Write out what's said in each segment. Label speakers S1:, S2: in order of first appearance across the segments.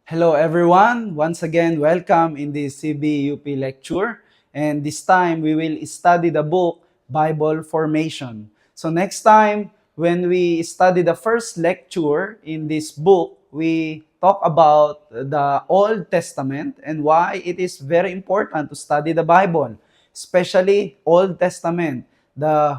S1: Hello everyone. Once again, welcome in this CBUP lecture. And this time we will study the book Bible Formation. So next time when we study the first lecture in this book, we talk about the Old Testament and why it is very important to study the Bible, especially Old Testament. The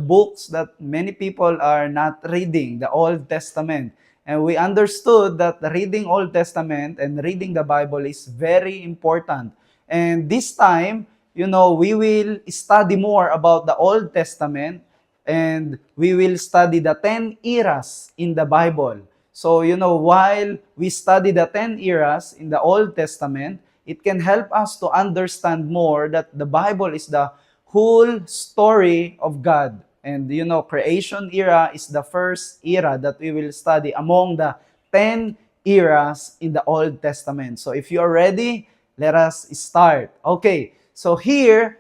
S1: books that many people are not reading, the Old Testament. And we understood that reading Old Testament and reading the Bible is very important. And this time, we will study more about the Old Testament and we will study the 10 eras in the Bible. So, while we study the 10 eras in the Old Testament, it can help us to understand more that the Bible is the whole story of God. And creation era is the first era that we will study among the 10 eras in the Old Testament. So if you are ready, let us start. Okay, so here,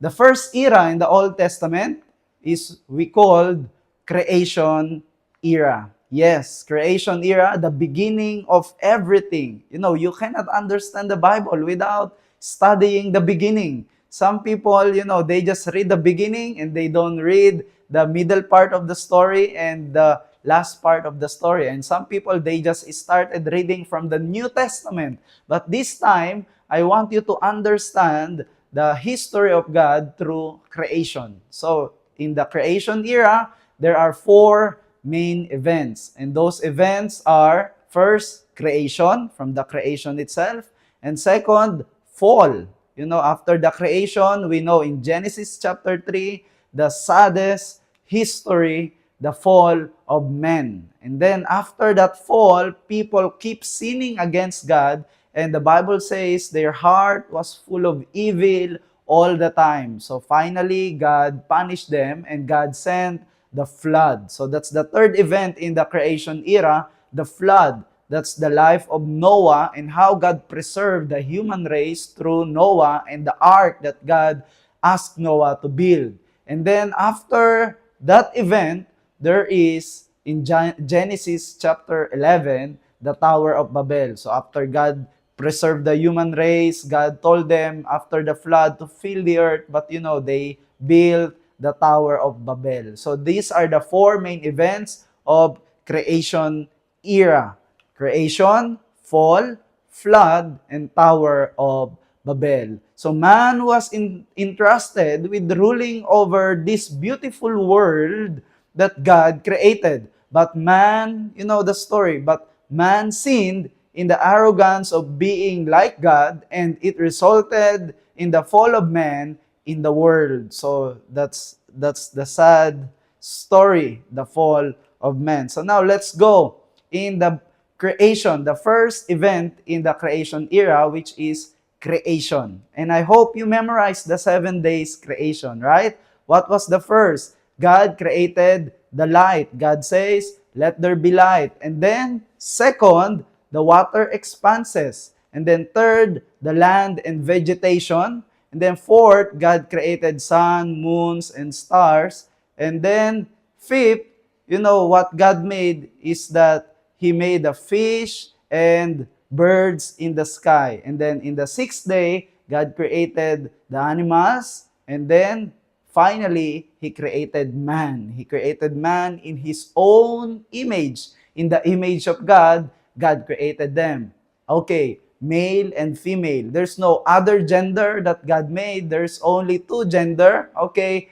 S1: the first era in the Old Testament is we called creation era. Yes, creation era, the beginning of everything. You cannot understand the Bible without studying the beginning. Some people, they just read the beginning and they don't read the middle part of the story and the last part of the story. And some people, they just started reading from the New Testament. But this time, I want you to understand the history of God through creation. So, in the creation era, there are four main events. And those events are, first, creation, from the creation itself. And second, fall. After the creation, we know in Genesis chapter 3, the saddest history, the fall of men. And then after that fall, people keep sinning against God. And the Bible says their heart was full of evil all the time. So finally, God punished them and God sent the flood. So that's the third event in the creation era, the flood. That's the life of Noah and how God preserved the human race through Noah and the ark that God asked Noah to build. And then after that event, there is in Genesis chapter 11, the Tower of Babel. So after God preserved the human race, God told them after the flood to fill the earth, but they built the Tower of Babel. So these are the four main events of creation era. Creation, fall, flood, and Tower of Babel. So man was entrusted with ruling over this beautiful world that God created. But man, the story, but man sinned in the arrogance of being like God, and it resulted in the fall of man in the world. So that's the sad story, the fall of man. So now let's go in the creation, the first event in the creation era, which is creation. And I hope you memorized the 7 days creation, right? What was the first? God created the light. God says, let there be light. And then, second, the water expanses. And then third, the land and vegetation. And then fourth, God created sun, moons, and stars. And then fifth, what God made is that He made the fish and birds in the sky. And then in the sixth day, God created the animals. And then finally, He created man. He created man in His own image. In the image of God, God created them. Okay, male and female. There's no other gender that God made. There's only two gender. Okay,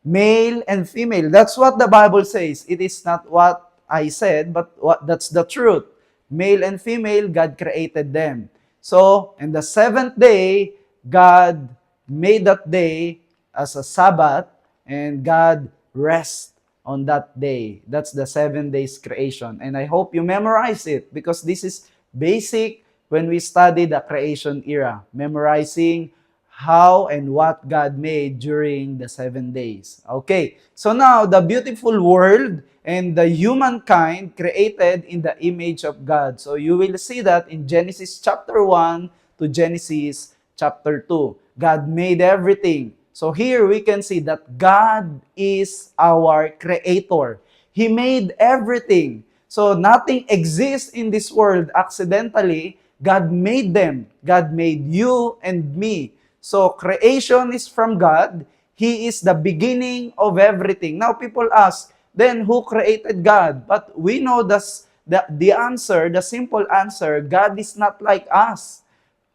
S1: male and female. That's what the Bible says. It is not what I said, but that's the truth. Male and female, God created them. So, in the seventh day, God made that day as a Sabbath, and God rest on that day. That's the 7 days creation. And I hope you memorize it because this is basic when we study the creation era. Memorizing how and what God made during the 7 days. Okay, so now the beautiful world and the humankind created in the image of God. So you will see that in Genesis chapter 1 to Genesis chapter 2. God made everything. So here we can see that God is our creator. He made everything. So nothing exists in this world accidentally. God made them. God made you and me. So creation is from God. He is the beginning of everything. Now people ask, then who created God? But we know the answer, the simple answer, God is not like us.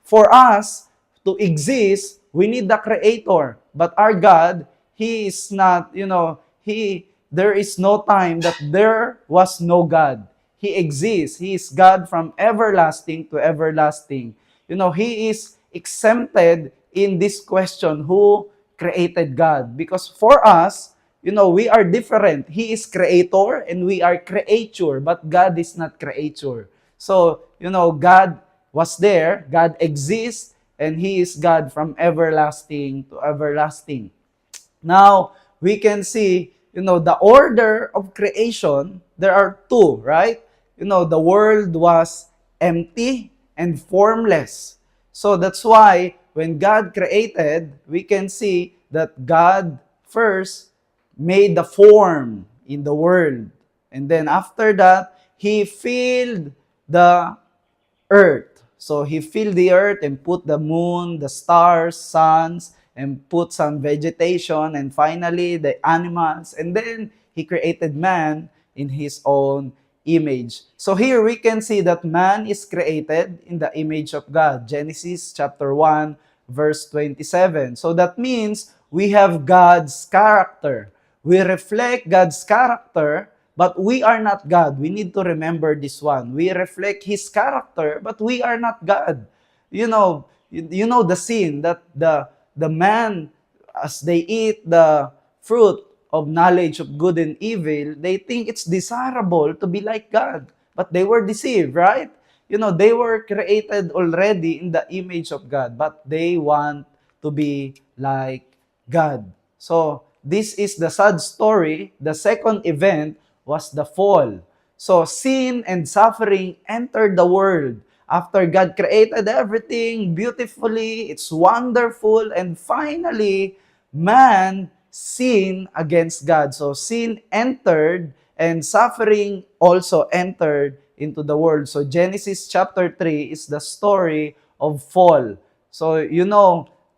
S1: For us to exist, we need the Creator. But our God, He is not, there is no time that there was no God. He exists. He is God from everlasting to everlasting. He is exempted in this question, who created God? Because for us, we are different. He is creator and we are creature, but God is not creature. So, God was there, God exists, and He is God from everlasting to everlasting. Now, we can see, the order of creation, there are two, right? The world was empty and formless. So that's why when God created, we can see that God first made the form in the world. And then after that, He filled the earth. So He filled the earth and put the moon, the stars, suns, and put some vegetation, and finally the animals. And then He created man in His own image. So here we can see that man is created in the image of God. Genesis chapter 1, verse 27. So that means we have God's character. We reflect God's character, but we are not God. We need to remember this one. We reflect His character, but we are not God. You know the scene that the man, as they eat the fruit of knowledge of good and evil, they think it's desirable to be like God. But they were deceived, right? They were created already in the image of God, but they want to be like God. So, this is the sad story. The second event was the fall. So, sin and suffering entered the world. After God created everything beautifully, it's wonderful, and finally, man sinned against God. So, sin entered, and suffering also entered into the world. So, Genesis chapter 3 is the story of fall. So,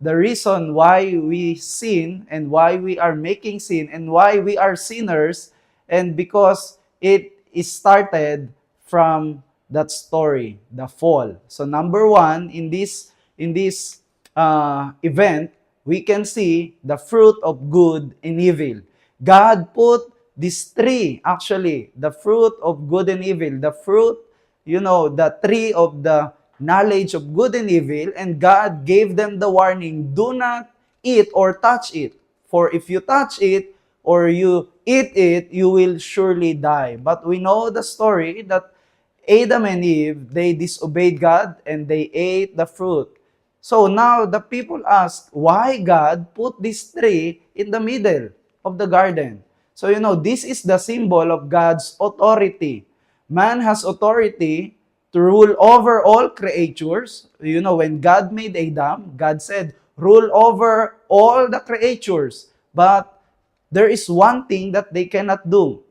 S1: the reason why we sin and why we are making sin and why we are sinners, and because it is started from that story, the fall. So number one, in this event, we can see the fruit of good and evil. God put these three, actually, the fruit of good and evil, the fruit, the tree of the knowledge of good and evil, and God gave them the warning, do not eat or touch it. For if you touch it or you eat it, you will surely die. But we know the story that Adam and Eve, they disobeyed God and they ate the fruit. So now the people ask, why God put this tree in the middle of the garden? So this is the symbol of God's authority. Man has authority to rule over all creatures. When God made Adam, God said, rule over all the creatures. But there is one thing that they cannot do.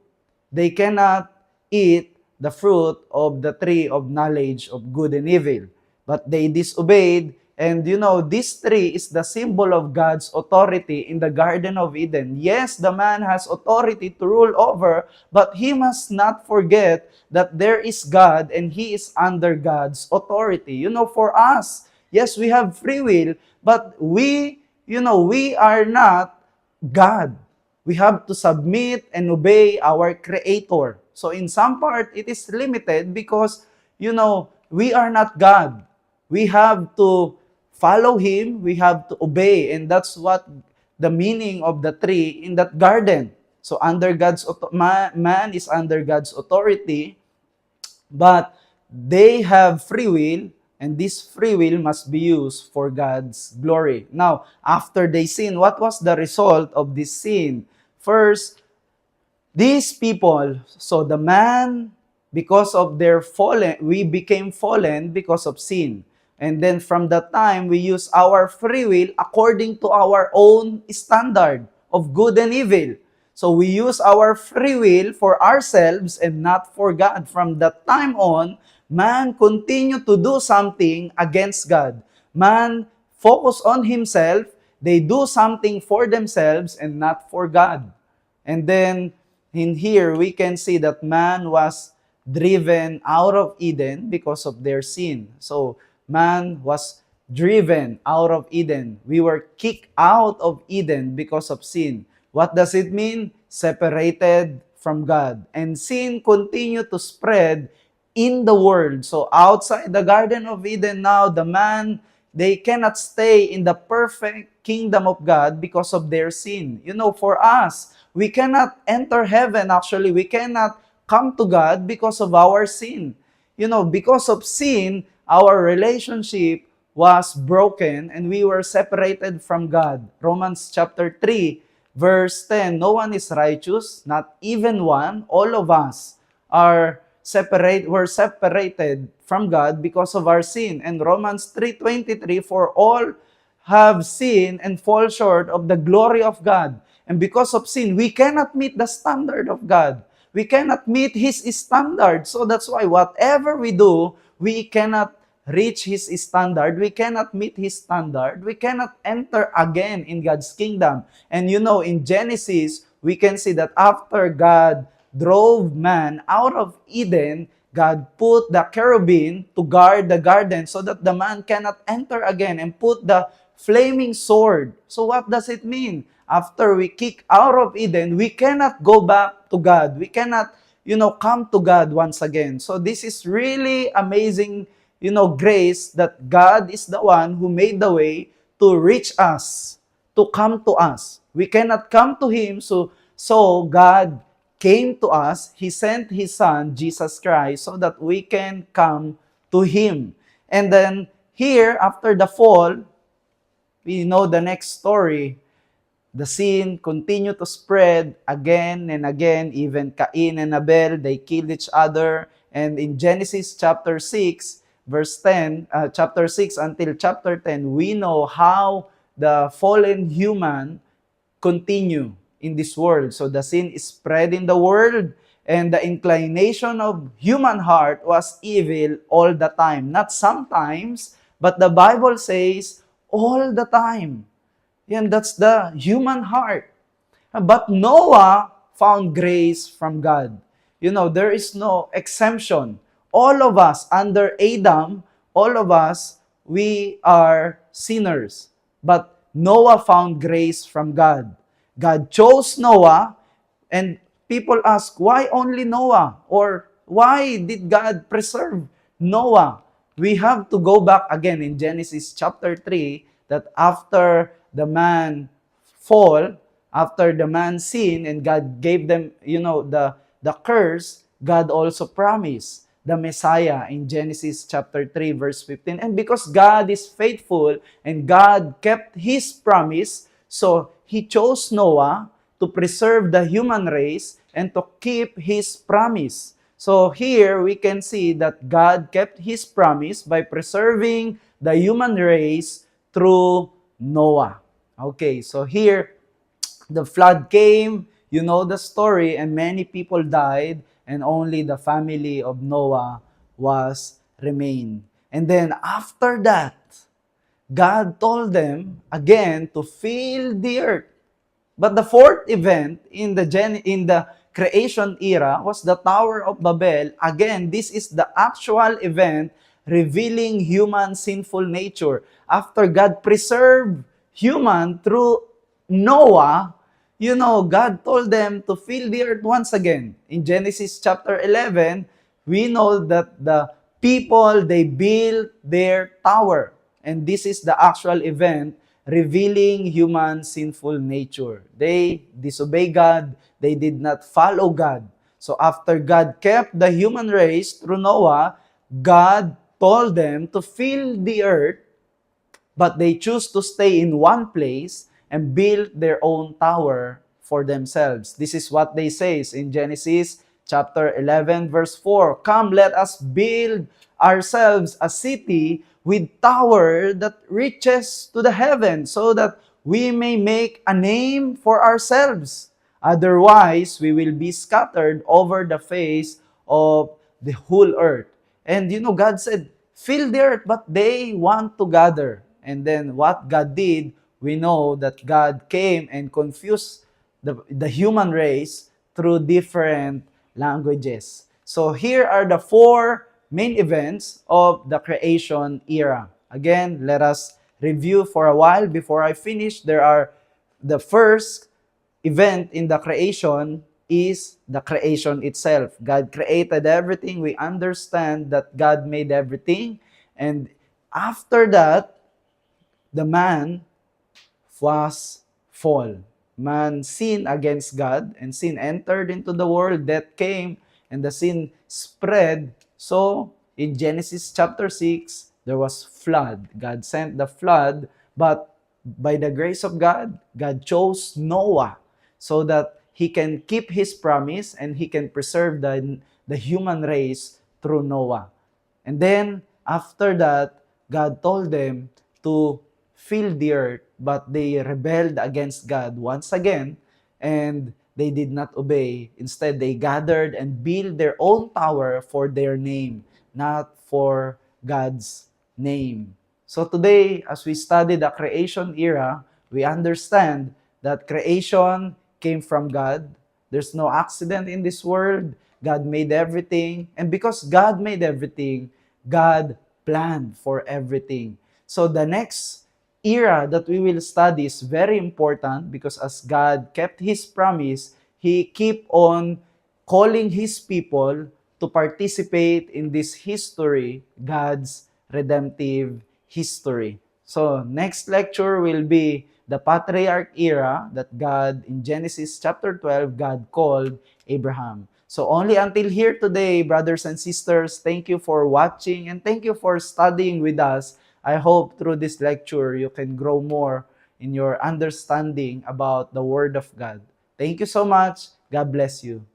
S1: They cannot eat the fruit of the tree of knowledge of good and evil. But they disobeyed. And this tree is the symbol of God's authority in the Garden of Eden. Yes, the man has authority to rule over, but he must not forget that there is God and he is under God's authority. For us, yes, we have free will, but we are not God. We have to submit and obey our Creator. So in some part, it is limited because, we are not God. We have to follow Him, we have to obey, and that's what the meaning of the tree in that garden. So under man is under God's authority, but they have free will, and this free will must be used for God's glory. Now, after they sinned, what was the result of this sin? First, these people, so the man, because of their fallen, we became fallen because of sin. And then from that time, we use our free will according to our own standard of good and evil. So we use our free will for ourselves and not for God. From that time on, man continued to do something against God. Man focus on himself, they do something for themselves and not for God. And then in here, we can see that man was driven out of Eden because of their sin. So man was driven out of Eden. We were kicked out of Eden because of sin. What does it mean? Separated from God. And sin continued to spread in the world. So outside the Garden of Eden now, the man, they cannot stay in the perfect kingdom of God because of their sin. You know, for us, we cannot enter heaven actually. We cannot come to God because of our sin. You know, because of sin, our relationship was broken and we were separated from God. Romans chapter 3, verse 10, no one is righteous, not even one. All of us were separated from God because of our sin. And Romans 3:23, for all have sinned and fall short of the glory of God. And because of sin, we cannot meet the standard of God. We cannot meet His standard. So that's why whatever we do, we cannot reach His standard. We cannot meet His standard. We cannot enter again in God's kingdom. And you know, in Genesis, we can see that after God drove man out of Eden, God put the cherubim to guard the garden so that the man cannot enter again, and put the flaming sword. So what does it mean? After we kick out of Eden, we cannot go back to God. We cannot, come to God once again. So this is really amazing, grace that God is the one who made the way to reach us, to come to us. We cannot come to Him, so God came to us. He sent His Son, Jesus Christ, so that we can come to Him. And then here, after the fall, we know the next story. The sin continued to spread again and again. Even Cain and Abel, they killed each other. And in Genesis chapter 6, verse 10, chapter 6 until chapter 10, we know how the fallen human continue in this world. So the sin is spread in the world, and the inclination of human heart was evil all the time. Not sometimes, but the Bible says all the time. Yan, that's the human heart. But Noah found grace from God. There is no exemption. All of us under Adam, all of us, we are sinners. But Noah found grace from God. God chose Noah, and people ask, why only Noah? Or why did God preserve Noah? We have to go back again in Genesis chapter 3, that after the man fall, after the man sinned, and God gave them, the curse, God also promised the Messiah in Genesis chapter 3, verse 15. And because God is faithful and God kept His promise, so He chose Noah to preserve the human race and to keep His promise. So here we can see that God kept His promise by preserving the human race through Noah. Okay, so here the flood came, you know the story, and many people died, and only the family of Noah was remained. And then after that, God told them again to fill the earth. But the fourth event in the creation era was the Tower of Babel. Again, this is the actual event revealing human sinful nature. After God preserved human through Noah, God told them to fill the earth once again. In Genesis chapter 11, we know that the people, they built their tower. And this is the actual event revealing human sinful nature. They disobeyed God. They did not follow God. So after God kept the human race through Noah, God told them to fill the earth, but they choose to stay in one place and build their own tower for themselves. This is what they say in Genesis chapter 11, verse 4. Come, let us build ourselves a city with tower that reaches to the heaven, so that we may make a name for ourselves, Otherwise, we will be scattered over the face of the whole earth. And God said, fill the earth, but they want to gather. And then what God did, we know that God came and confused the human race through different languages. So here are the four main events of the creation era. Again, let us review for a while before I finish. There are the first event in the creation is the creation itself. God created everything. We understand that God made everything. And after that, the man was fall. Man sinned against God, and sin entered into the world, death came, and the sin spread. So, in Genesis chapter 6, there was flood. God sent the flood, but by the grace of God, God chose Noah so that he can keep his promise and he can preserve the human race through Noah. And then, after that, God told them to fill the earth, but they rebelled against God once again, and they did not obey. Instead, they gathered and built their own tower for their name, not for God's name. So today, as we study the creation era, we understand that creation came from God. There's no accident in this world. God made everything. And because God made everything, God planned for everything. So the next era that we will study is very important because as God kept His promise, He keep on calling His people to participate in this history, God's redemptive history. So next lecture will be the patriarch era that God, in Genesis chapter 12, God called Abraham. So only until here today, brothers and sisters, thank you for watching and thank you for studying with us. I hope through this lecture, you can grow more in your understanding about the Word of God. Thank you so much. God bless you.